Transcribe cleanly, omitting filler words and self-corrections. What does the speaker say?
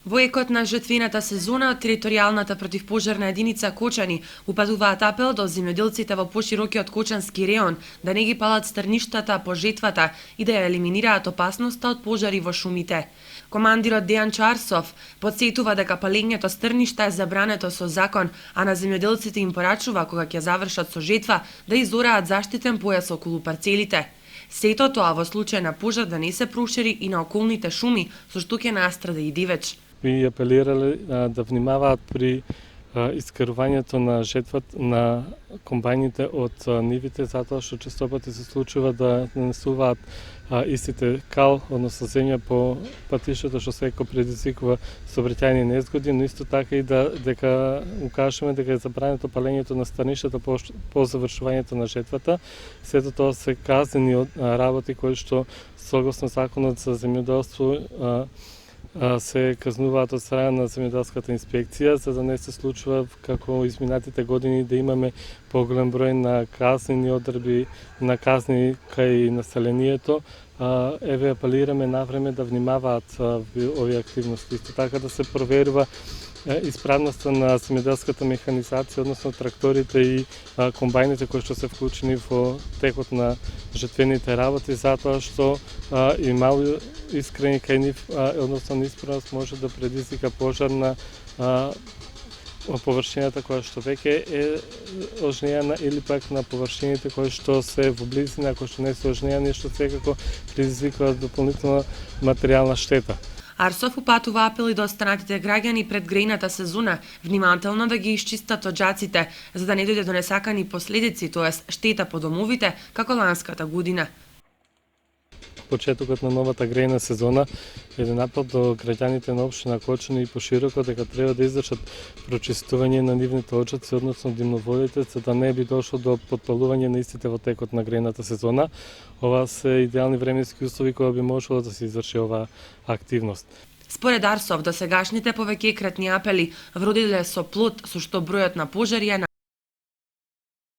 Во екот на жетвената сезона, територијалната противпожарна единица Кочани упатуваат апел до земјоделците во поширокиот Кочански реон да не ги палат стрништата по жетвата и да ја елиминираат опасноста од пожари во шумите. Командирот Дејан Чарсов потсетува дека палењето стрништа е забрането со закон, а на земјоделците им порачува кога ќе завршат со жетва да изораат заштитен појас околу парцелите. Сето тоа во случај на пожар да не се прошири и на околните шуми, со што ќе настрада и дивеч. Би апелирале да внимаваат при искарувањето на жетвата на комбајните од нивите, затоа што честопати се случува да нанесуваат истите кал, односно земја по патиштето, што секој предизвикува сообраќајни незгоди, но исто така и дека укажеме дека е забрането палењето на стаништата по завршувањето на жетвата. Сето тоа се казнени работи кои што согласно законот за земјоделство се казнуваат од страна на земјоделската инспекција, за да не се случува како изминатите години да имаме поголем број на казнени одредби, на казни кај населението. Еве апелираме навреме да внимаваат овие активности. Исто така да се проверува исправноста на земјоделската механизација, односно тракторите и комбајните кои што се вклучени во текот на жетвените работи, затоа што и мали искрени кај нив, односно неисправност може да предизвика пожар на површината која што веќе е ожнејана или пак на површините кои што се во близина, кои што не се ожнејани, што секако предизвикуваат дополнителна материјална штета. Арсов упатува апели до останатите граѓани пред грејната сезона внимателно да ги исчистат оџаците, за да не дојде до несакани последици, тоест штета по домовите, како ланската година. Почетокот на новата грејна сезона, еден апел до граѓаните на општина Кочани и пошироко дека треба да извршат прочистување на нивните оџаци, односно димноводите, за да не би дошло до потпалување на истите во текот на грејната сезона. Ова се идеални временски услови кои би можело да се изврши оваа активност. Според Арсов, досегашните повеќекратни апели вродиле со плод, со што бројот на пожари е